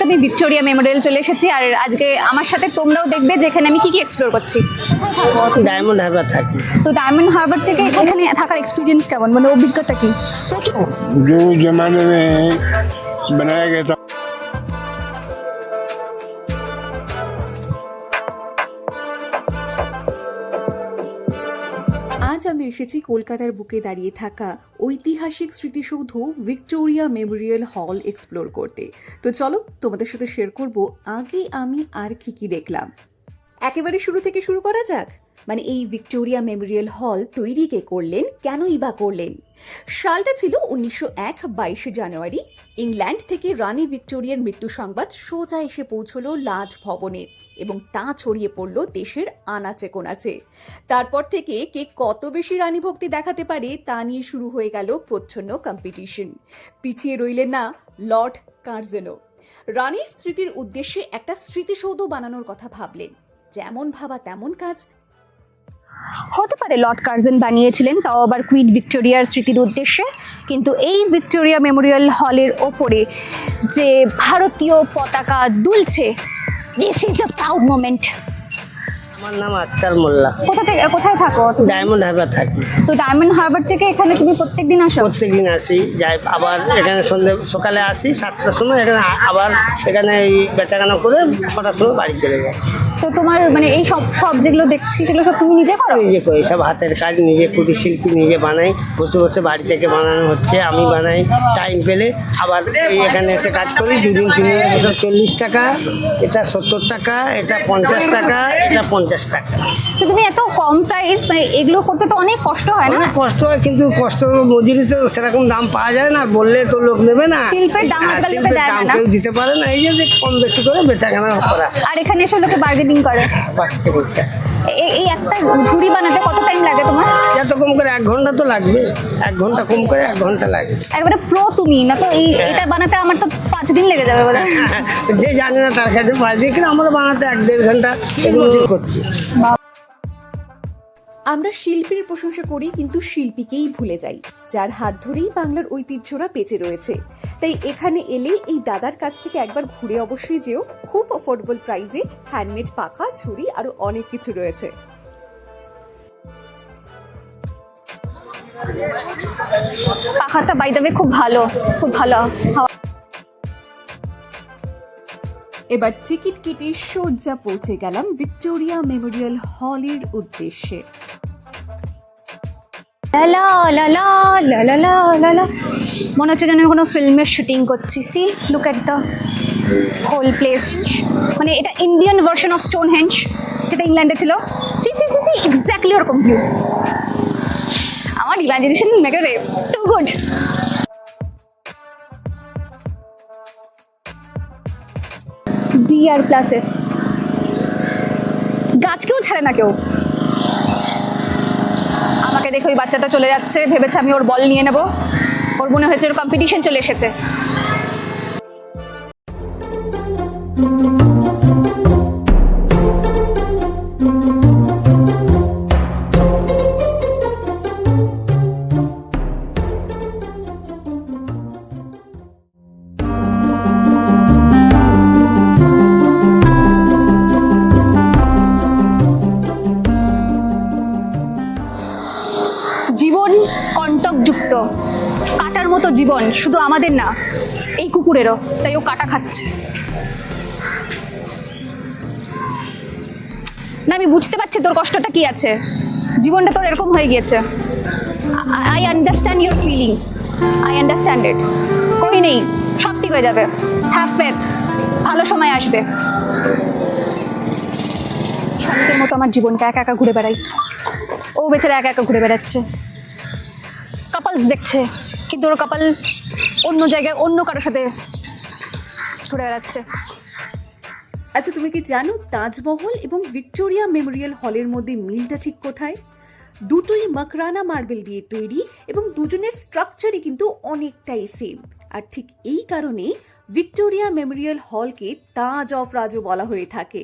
আমি Victoria Memorial চলে এসেছি, আর আজকে আমার সাথে তোমরাও দেখবে যে এখানে আমি কি কি এক্সপ্লোর করছি। ডায়মন্ড হারবার থাকি। তো ডায়মন্ড হারবার থেকে এখানে থাকার এক্সপিরিয়েন্স কেমন, মানে অভিজ্ঞতা কি? जो जमाने में बनाया गया था। আজ আমি এসেছি কলকাতার বুকে দাঁড়িয়ে থাকা ঐতিহাসিক স্মৃতিসৌধ ভিক্টোরিয়া মেমোরিয়াল হল এক্সপ্লোর করতে। তো চলো তোমাদের সাথে শেয়ার করব আগে আমি আর কি দেখলাম। একেবারে শুরু থেকে শুরু করা যাক। মানে এই ভিক্টোরিয়া মেমোরিয়াল হল তৈরি কে করলেন, কেনই বা করলেন? সালটা ছিল 1901, 22 জানুয়ারি। ইংল্যান্ড থেকে রানী ভিক্টোরিয়ার মৃত্যু সংবাদ সোজা এসে পৌঁছলো লাজ ভবনে এবং তা ছড়িয়ে পড়ল দেশের আনাচে কোনাচে। তারপর থেকে কে কত বেশি রানী ভক্তি দেখাতে পারে তা নিয়ে শুরু হয়ে গেল প্রচ্ছন্ন কম্পিটিশন। পিছিয়ে রইলেন না লর্ড কার্জেনও। রানীর স্মৃতির উদ্দেশ্যে একটা স্মৃতিসৌধ বানানোর কথা ভাবলেন। যেমন ভাবা তেমন কাজ। হতে পারে লর্ড কার্জন বানিয়েছিলেন, তাও আবার কুইন ভিক্টোরিয়ার স্মৃতির উদ্দেশ্যে, কিন্তু এই ভিক্টোরিয়া মেমোরিয়াল হলের ওপরে যে ভারতীয় পতাকা দুলছে, this is a proud moment. আমার নাম আক্তার মোল্লা। কোথায় থাকো তুমি? ডায়মন্ড হারবার থাকি। তো ডায়মন্ড হারবার থেকে এখানে তুমি প্রত্যেকদিন আসো? প্রত্যেকদিন আসি, যাই, আবার এখানে সকালে আসি 7টার সময়, এখানে আবার এখানে এই বেচাকেনা করে 6টার সময় বাড়ি চলে যায়। তো তোমার মানে এই সব যেগুলো দেখছি সেগুলো সব তুমি নিজে করো? নিজে করি, সব হাতের কাজ নিজে, কুটির শিল্পী নিজে বানাই। বসে বসে বাড়ি থেকে বানানো হচ্ছে, আমি বানাই টাইম পেলে। আবার এই এখানে এসে কাজ করি 2 দিন 3 দিন বছর। 40 টাকা, এটা 70 টাকা, এটা 50 টাকা, এটা 50 টাকা। তো তুমি এত কম প্রাইস, মানে এগুলো করতে তো অনেক কষ্ট হয় না? অনেক কষ্ট হয়, কিন্তু কষ্ট মজুরি তো সেরকম দাম পাওয়া যায় না, বললে তো লোক নেবে না। শিল্পের দাম আজকাল লোকে শিল্পের দেয় দাম না। কেউ দিতে পারে না, এই যে কম বেশি করে বেচাকেনা করা। আর এখানে এসে লোকে বার্গেনিং করে। এই একটা ঝুড়ি বানাতে কত টাইম লাগে তোমার? এত কম করে 1 ঘন্টা তো লাগবে, 1 ঘন্টা কম করে 1 ঘন্টা লাগে। একবারে প্রো তুমি না তো? এটা বানাতে আমার তো 5 দিন লেগে যাবে বলে। যে জানে না তার কাছে 5 দিন, কিন্তু আমরা বানাতে 1-1.5 ঘন্টা এগুলো করছি। আমরা শিল্পীর প্রশংসা করি কিন্তু শিল্পীকেই ভুলে যাই, যার হাত ধরেই বাংলার ঐতিহ্যরা বেঁচে রয়েছে। তাই এখানে এলে এই দাদার কাছ থেকে একবার ঘুরে অবশ্যই যেও। খুব অ্যাফোর্ডেবল প্রাইসে হ্যান্ডমেড পাখা, ছুরি আরো অনেক কিছু রয়েছে। পাখাটা বাই দ্য ওয়ে খুব ভালো, খুব ভালো হাওয়া। এবার টিকিট কেটে সোজা পৌঁছে গেলাম ভিক্টোরিয়া মেমোরিয়াল হলের উদ্দেশ্যে। লা লা লা লা লা লা লা লা। মনে হচ্ছে যেন আমি কোনো ফিল্মের শুটিং করছি। See look at the whole place. মানে এটা ইন্ডিয়ান ভার্সন অফ স্টোনহেঞ্জ, যেটা ইংল্যান্ডে ছিল। See see see see exactly ওরকম ভিউ। আমার ইমাজিনেশন মেকারে টু গুড। ডিআর প্লাসেস, গাছকেও ছাড়ে না কেউ। আমাকে দেখে ওই বাচ্চাটা চলে যাচ্ছে, ভেবেছে আমি ওর বল নিয়ে নেব। ওর মনে হয়েছে ওর কম্পিটিশন চলে এসেছে। জীবন কণ্টকযুক্ত, কাটার মতো জীবন শুধু আমাদের না, এই কুকুরেরও। তাই ও কাটা খাচ্ছে না। আমি বুঝতে পারছি তোর কষ্টটা কি আছে, জীবনটা তোর এরকম হয়ে গিয়েছে। I understand your feelings, I understand it. কই নেই, সব ঠিক হয়ে যাবে। হ্যাভ ফেথ, ভালো সময় আসবে। শান্তির মতো আমার জীবনটা একা একা ঘুরে বেড়াই, ও বেচারা একা একা ঘুরে বেড়াচ্ছে। কাপলস দেখছে, কিন্তু ওর কাপল অন্য জায়গায় অন্য কারোর সাথে ঘুরে বেড়াচ্ছে। আচ্ছা, তুমি কি জানো তাজমহল এবং ভিক্টোরিয়া মেমোরিয়াল হলের মধ্যে মিলটা ঠিক কোথায়? দুটোই মাকরানা মার্বেল দিয়ে তৈরি এবং দুজনের স্ট্রাকচারই কিন্তু অনেকটাই সেম। আর ঠিক এই কারণে ভিক্টোরিয়া মেমোরিয়াল হলকে তাজ অফ রাজও বলা হয়ে থাকে।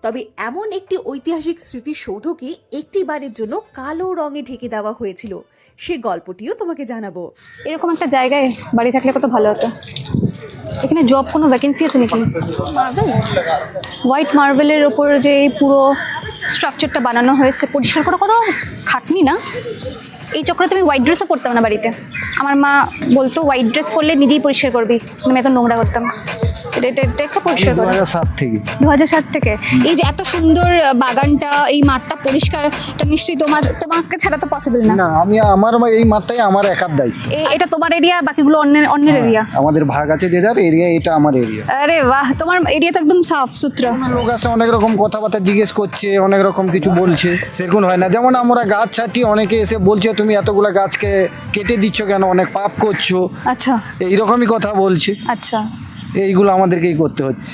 তবে এমন একটি ঐতিহাসিক স্মৃতিসৌধকে একটি বারের জন্য কালো রঙে ঢেকে দেওয়া হয়েছিল, সে গল্পটিও তোমাকে জানাবো। এরকম একটা জায়গায় বাড়ি থাকলে কত ভালো হতো। এখানে জব কোনো ভ্যাকেন্সি আছে নাকি? মার্বেল, হোয়াইট মার্বেলের ওপর যে এই পুরো স্ট্রাকচারটা বানানো হয়েছে, পরিষ্কার করা কত খাটনি না। এই চক্রে তুমি হোয়াইট ড্রেসও পরতাম না বাড়িতে। আমার মা বলতো হোয়াইট ড্রেস পরলে নিজেই পরিষ্কার করবি, আমি এত নোংরা করতাম। এটা একটা পরিষ্কার করো। 2007 থেকে। 2007 থেকে এই যে এত সুন্দর বাগানটা, এই মাঠটা পরিষ্কার, এটা নিশ্চয়ই তোমাকে ছাড়া তো পসিবল না। না, আমার এই মাঠটাই আমার একার দায়িত্ব। এটা তোমার এরিয়া, বাকিগুলো অন্যের এরিয়া। আমাদের ভাগ আছে যে যার এরিয়া, এটা আমার এরিয়া। আরে বাহ, তোমার এরিয়া তো একদম সাফ সুতরা। লোক আসে অনেক রকম কথাবার্তা জিজ্ঞেস করছে, অনেক রকম কিছু বলছে, সেরকম হয় না। যেমন আমরা গাছ ছাটি, অনেকে এসে বলছে তুমি এতগুলো গাছকে কেটে দিচ্ছ কেন, অনেক পাপ করছো, আচ্ছা এইরকমই কথা বলছে। अच्छा এইগুলো আমাদেরকেই করতে হচ্ছে।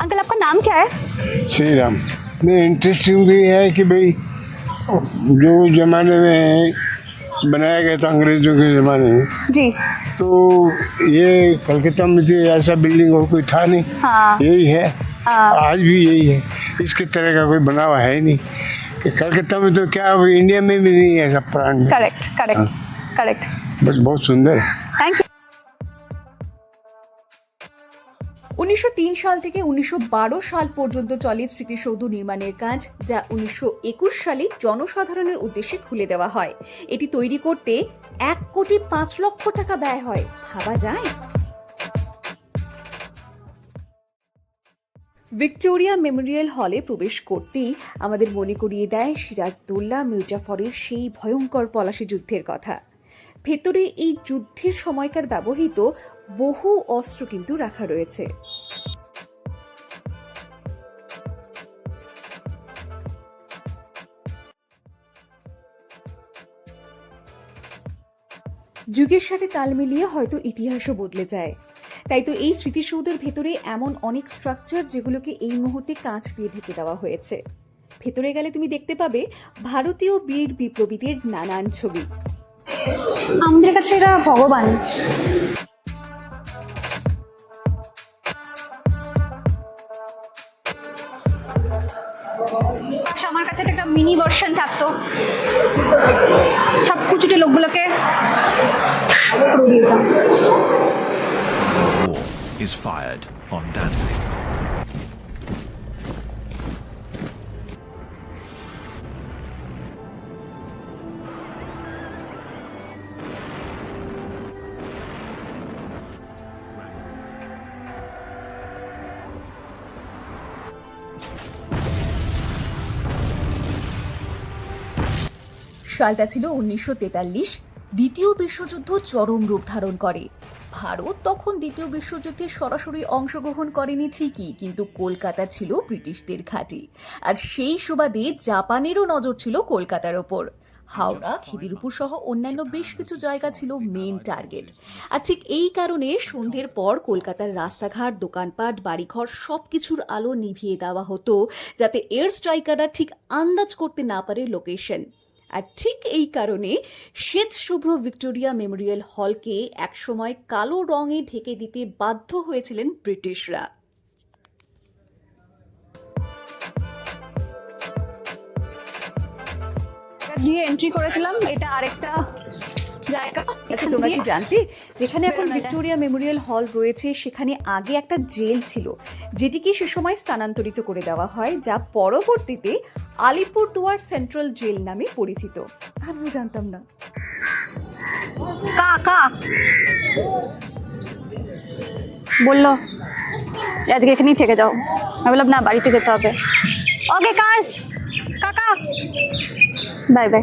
अंकल आपका नाम क्या है? श्री राम। नहीं, इंटरेस्टिंग भी है कि भाई जो ज़माने में बनाया गया था अंग्रेज़ों के ज़माने में, जी तो ये कलकत्ता में तो ऐसा बिल्डिंग और कोई था नहीं। हाँ। यही है, हाँ। आज भी यही है। इसके तरह का कोई बना हुआ है ही नहीं कि कलकत्ता में तो क्या, इंडिया में भी नहीं है ऐसा प्राण। करेक्ट करेक्ट करेक्ट, बस बहुत सुंदर है। Thank you. 1903 সাল থেকে 1912 সাল পর্যন্ত চলে স্মৃতিসৌধ নির্মাণের কাজ, যা 1921 সালে জনসাধারণের উদ্দেশ্যে খুলে দেওয়া হয়। এটি তৈরি করতে 1,05,00,000 টাকা ব্যয় হয়। ভাবা যায়? ভিক্টোরিয়া মেমোরিয়াল হলে প্রবেশ করতেই আমাদের মনে করিয়ে দেয় সিরাজদৌল্লা মির্জাফরের সেই ভয়ঙ্কর পলাশী যুদ্ধের কথা। ভেতরে এই যুদ্ধের সময়কার ব্যবহৃত বহু অস্ত্র কিন্তু রাখা রয়েছে। যুগের সাথে তাল মিলিয়ে হয়তো ইতিহাসও বদলে যায়। তাই তো এই স্মৃতিসৌধের ভেতরে এমন অনেক স্ট্রাকচার যেগুলোকে এই মুহূর্তে কাঁচ দিয়ে ঢেকে দেওয়া হয়েছে। ভেতরে গেলে তুমি দেখতে পাবে ভারতীয় বীর বিপ্লবীদের নানান ছবি। আমাদের কাছে এরা ভগবান। আমার কাছে একটা মিনি ভার্সন থাকতো, সব কুচুটে লোকগুলোকে War is fired on Danzig. সালটা ছিল 1943। দ্বিতীয় বিশ্বযুদ্ধ চরম রূপ ধারণ করে। ভারত তখন দ্বিতীয় বিশ্বযুদ্ধে সরাসরি অংশগ্রহণ করেনি ঠিকই, কিন্তু কলকাতা ছিল ব্রিটিশদের ঘাঁটি। আর সেই সুবাদে জাপানেরও নজর ছিল কলকাতার ওপর। হাওড়া, খিদিরপুর সহ অন্যান্য বেশ কিছু জায়গা ছিল মেইন টার্গেট। আর ঠিক এই কারণে সন্ধ্যের পর কলকাতার রাস্তাঘাট, দোকানপাট, বাড়িঘর সবকিছুর আলো নিভিয়ে দেওয়া হতো, যাতে এয়ার স্ট্রাইকাররা ঠিক আন্দাজ করতে না পারে লোকেশন। আর ঠিক এই কারণে শ্বেত শুভ্র ভিক্টোরিয়া মেমোরিয়াল হলকে একসময় কালো রঙে ঢেকে দিতে বাধ্য হয়েছিলেন ব্রিটিশরা। দিয়ে এন্ট্রি করেছিলাম, এটা আরেকটা জায়গা। আচ্ছা, তোমরা কি জানতে যেখানে এখন ভিক্টোরিয়া মেমোরিয়াল হল রয়েছে সেখানে আগে একটা জেল ছিল, যেটিকে সে সময় স্থানান্তরিত করে দেওয়া হয়, যা পরবর্তীতে আলিপুরদুয়ার সেন্ট্রাল জেল নামে পরিচিত। আমিও জানতাম না। কাকা বললো আজকে এখানেই থেকে যাও, আমি বললাম না, বাড়িতে যেতে হবে। ওকে কাজ, কাকা বাই বাই।